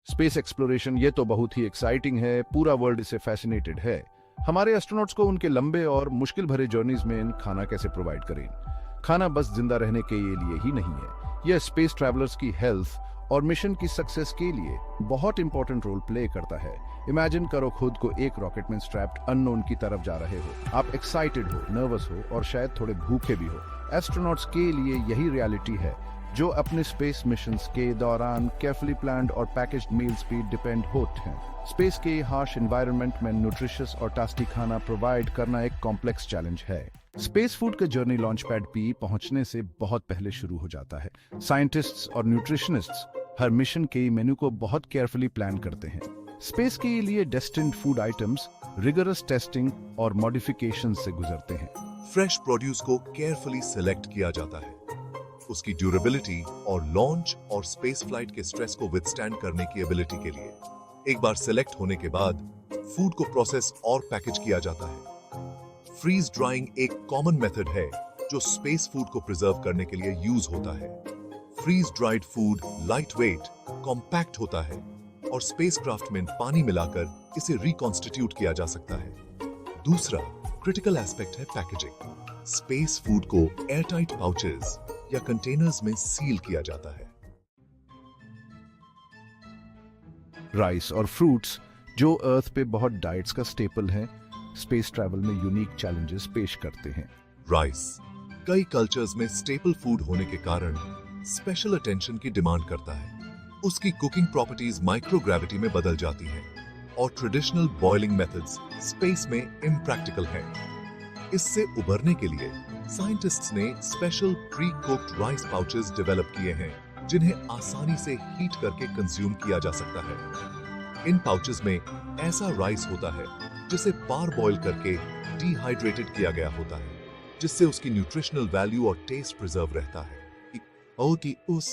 Space exploration ये तो बहुत ही एक्साइटिंग है, पूरा वर्ल्ड इससे फैसिनेटेड है। हमारे एस्ट्रोनॉट्स को उनके लंबे और मुश्किल भरे जर्नीज में खाना कैसे प्रोवाइड करें? खाना बस जिंदा रहने के लिए ही नहीं है, यह स्पेस ट्रैवलर्स की हेल्थ और मिशन की सक्सेस के लिए बहुत इंपॉर्टेंट रोल प्ले करता है। इमेजिन करो खुद को एक रॉकेट में स्ट्रैप्ड अननोन की तरफ जा रहे हो। आप एक्साइटेड हो, नर्वस हो और शायद थोड़े भूखे भी हो। एस्ट्रोनॉट्स के लिए यही रियलिटी है, जो अपने स्पेस मिशंस के दौरान केयरफुली प्लान्ड और पैकेज्ड मील्स पे डिपेंड होते हैं। स्पेस के हार्श एनवायरनमेंट में न्यूट्रिशियस और टेस्टी खाना प्रोवाइड करना एक कॉम्प्लेक्स चैलेंज है। स्पेस फूड का जर्नी लॉन्च पैड पे पहुंचने से बहुत पहले शुरू हो जाता है। साइंटिस्ट्स और न्यूट्रिशनिस्ट्स हर मिशन के मेन्यू को बहुत केयरफुली प्लान करते हैं। स्पेस के लिए destined food items rigorous testing और मॉडिफिकेशन से गुजरते हैं। फ्रेश प्रोड्यूस को केयरफुली सिलेक्ट किया जाता है। उसकी ड्यूरेबिलिटी और लॉन्च और स्पेस फ्लाइट के स्ट्रेस को विथस्टैंड करने की एबिलिटी के लिए एक बार सिलेक्ट होने के बाद फूड को प्रोसेस और पैकेज किया जाता है। फ्रीज ड्राइंग एक कॉमन मेथड है जो स्पेस फूड को प्रिजर्व करने के लिए यूज होता है। Freeze dried food light weight, compact होता है और स्पेसक्राफ्ट में पानी मिलाकर इसे रिकॉन्स्टिट्यूट किया जा सकता है। दूसरा क्रिटिकल एस्पेक्ट है पैकेजिंग। स्पेस फूड को एयरटाइट पाउचेस या कंटेनर्स में सील किया जाता है। राइस और फ्रूट्स जो अर्थ पे बहुत डाइट्स का स्टेपल है, स्पेस ट्रैवल में यूनिक चैलेंजेस पेश करते हैं। राइस कई कल्चर्स में स्टेपल फूड होने के कारण स्पेशल अटेंशन की डिमांड करता है। उसकी कुकिंग प्रॉपर्टीज माइक्रोग्रेविटी में बदल जाती हैं और ट्रेडिशनल बॉइलिंग मेथड्स स्पेस में इम्प्रैक्टिकल हैं। इससे उबरने के लिए साइंटिस्ट्स ने special pre cooked rice pouches develop किए हैं, जिन्हें आसानी से हीट करके कंज्यूम किया जा सकता है। इन पाउचेस में ऐसा राइस होता है जिसे पार बॉईल करके डिहाइड्रेटेड किया गया होता है, जिससे उसकी न्यूट्रिशनल वैल्यू और टेस्ट प्रिजर्व रहता है। और कि उस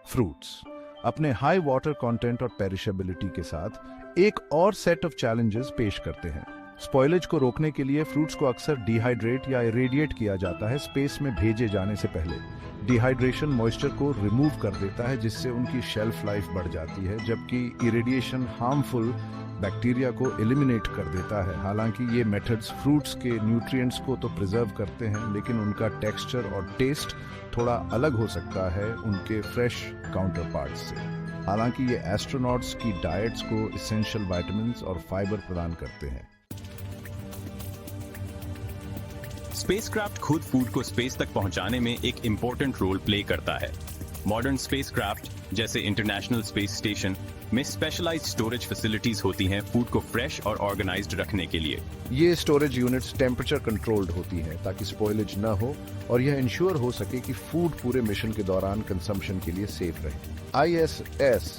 फ्रूट्स अपने हाई वाटर कंटेंट और पेरिशेबिलिटी के साथ एक और सेट ऑफ चैलेंजेस पेश करते हैं। स्पॉइलेज को रोकने के लिए फ्रूट्स को अक्सर डिहाइड्रेट या इरेडिएट किया जाता है स्पेस में भेजे जाने से पहले। डिहाइड्रेशन मॉइस्चर को रिमूव कर देता है, जिससे उनकी शेल्फ लाइफ बढ़ जाती है, जबकि इरेडिएशन हार्मफुल बैक्टीरिया को एलिमिनेट कर देता है। हालांकि ये मेथड्स फ्रूट्स के न्यूट्रिएंट्स को तो प्रिजर्व करते हैं, लेकिन उनका टेक्सचर और टेस्ट थोड़ा अलग हो सकता है उनके फ्रेश काउंटरपार्ट्स से। हालांकि ये एस्ट्रोनॉट्स की डाइट्स को एसेंशियल विटामिन्स और फाइबर प्रदान करते हैं। स्पेसक्राफ्ट खुद फूड को स्पेस तक पहुंचाने में एक इंपॉर्टेंट रोल प्ले करता है। मॉडर्न स्पेसक्राफ्ट जैसे इंटरनेशनल स्पेस स्टेशन में स्पेशलाइज्ड स्टोरेज फैसिलिटीज होती हैं फूड को फ्रेश और ऑर्गेनाइज्ड रखने के लिए। ये स्टोरेज यूनिट्स टेम्परेचर कंट्रोल्ड होती हैं ताकि स्पॉइलेज न हो और यह इंश्योर हो सके कि फूड पूरे मिशन के दौरान कंजम्पशन के लिए सेफ रहे। ISS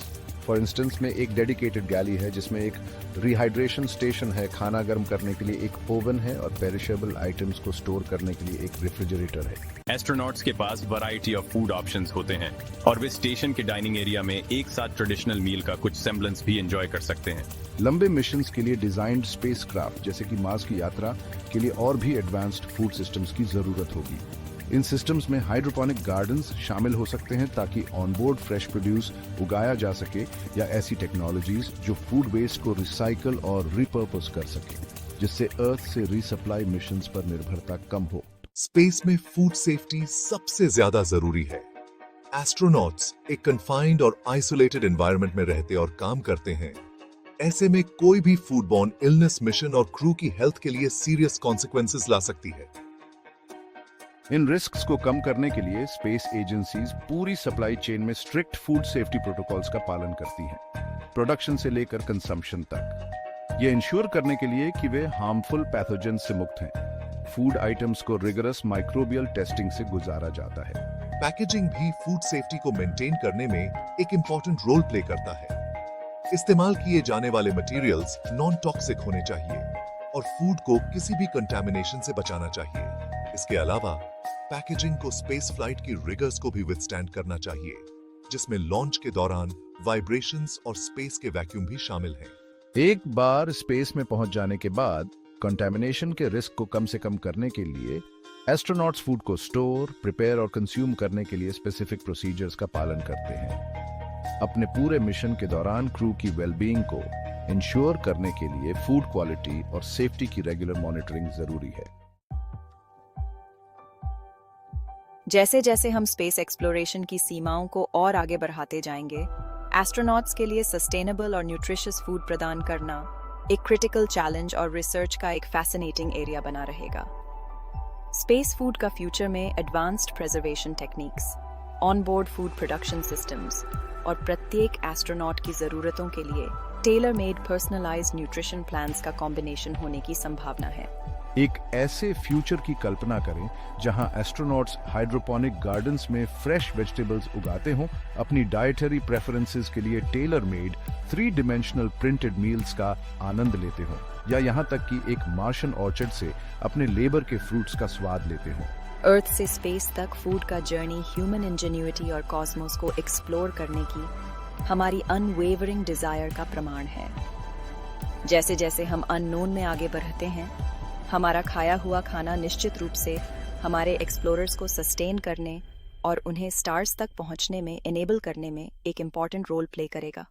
फॉर इंस्टेंस में एक डेडिकेटेड गैली है जिसमें एक रिहाइड्रेशन स्टेशन है, खाना गर्म करने के लिए एक ओवन है और पेरिशेबल आइटम्स को स्टोर करने के लिए एक रेफ्रिजरेटर है। एस्ट्रोनॉट्स के पास वैरायटी ऑफ फूड ऑप्शंस होते हैं और वे स्टेशन के डाइनिंग एरिया में एक साथ ट्रेडिशनल मील का कुछ सेम्बलेंस भी एंजॉय कर सकते हैं। लंबे मिशंस के लिए डिजाइन्ड स्पेसक्राफ्ट जैसे कि मार्स की यात्रा के लिए और भी एडवांस्ड फूड सिस्टम्स की जरूरत होगी। इन सिस्टम्स में हाइड्रोपोनिक गार्डन्स शामिल हो सकते हैं ताकि ऑनबोर्ड फ्रेश प्रोड्यूस उगाया जा सके, या ऐसी टेक्नोलॉजीज जो फूड वेस्ट को रिसाइकल और रिपर्पस कर सके, जिससे अर्थ से रीसप्लाई मिशंस पर निर्भरता कम हो। स्पेस में फूड सेफ्टी सबसे ज्यादा जरूरी है। एस्ट्रोनॉट्स एक कंफाइंड और आइसोलेटेड एनवायरनमेंट में रहते और काम करते हैं। ऐसे में कोई भी फूडबॉर्न इलनेस मिशन और क्रू की हेल्थ के लिए सीरियस कॉन्सिक्वेंसेस ला सकती है। इन रिस्क्स को कम करने के लिए स्पेस एजेंसीज पूरी सप्लाई चेन में स्ट्रिक्ट फूड सेफ्टी प्रोटोकॉल्स का पालन करती हैं, प्रोडक्शन से लेकर कंजम्पशन तक। ये इंश्योर करने के लिए कि वे हार्मफुल पैथोजन से मुक्त हैं। फूड आइटम्स को रिगरस माइक्रोबियल टेस्टिंग से गुजारा जाता है। पैकेजिंग भी फूड सेफ्टी को मेंटेन करने में एक इंपॉर्टेंट रोल प्ले करता है। इस्तेमाल किए जाने वाले मटेरियल्स नॉन टॉक्सिक होने चाहिए और फूड को किसी भी कंटामिनेशन से बचाना चाहिए। इसके अलावा पैकेजिंग को स्पेस फ्लाइट की रिगर्स को भी विथस्टैंड करना चाहिए, जिसमें लॉन्च के दौरान वाइब्रेशंस और स्पेस के वैक्यूम भी शामिल हैं। एक बार स्पेस में पहुंच जाने के बाद कंटामिनेशन के रिस्क को कम से कम करने के लिए एस्ट्रोनॉट्स फूड को स्टोर, प्रिपेयर और कंज्यूम करने के लिए स्पेसिफिक प्रोसीजर्स का पालन करते हैं। अपने पूरे मिशन के दौरान क्रू की वेलबीइंग को इंश्योर करने के लिए फूड क्वालिटी और सेफ्टी की रेगुलर मॉनिटरिंग जरूरी है। जैसे जैसे हम स्पेस एक्सप्लोरेशन की सीमाओं को और आगे बढ़ाते जाएंगे, एस्ट्रोनॉट्स के लिए सस्टेनेबल और न्यूट्रिशियस फूड प्रदान करना एक क्रिटिकल चैलेंज और रिसर्च का एक फैसिनेटिंग एरिया बना रहेगा। स्पेस फूड का फ्यूचर में advanced preservation techniques, on-board food production systems और प्रत्येक एस्ट्रोनॉट की ज़रूरतों के लिए tailor made personalised nutrition plans का कॉम्बिनेशन होने की संभावना है। एक ऐसे फ्यूचर की कल्पना करें जहां एस्ट्रोनॉट्स हाइड्रोपोनिक गार्डन्स में फ्रेश वेजिटेबल्स उगाते हों, अपनी डाइटरी प्रेफरेंसेस के लिए tailor made 3 dimensional printed meals का आनंद लेते हों, या यहां तक कि एक मार्शन ऑर्चर्ड से अपने लेबर के फ्रूट्स का स्वाद लेते हों। अर्थ से स्पेस तक फूड का जर्नी ह्यूमन इंजेन्युइटी और कॉस्मोस को एक्सप्लोर करने की हमारी अनवेवरिंग डिजायर का प्रमाण है। जैसे जैसे हम अननोन में आगे बढ़ते हैं, हमारा खाया हुआ खाना निश्चित रूप से हमारे एक्सप्लोरर्स को सस्टेन करने और उन्हें स्टार्स तक पहुंचने में एनेबल करने में एक इम्पॉर्टेंट रोल प्ले करेगा।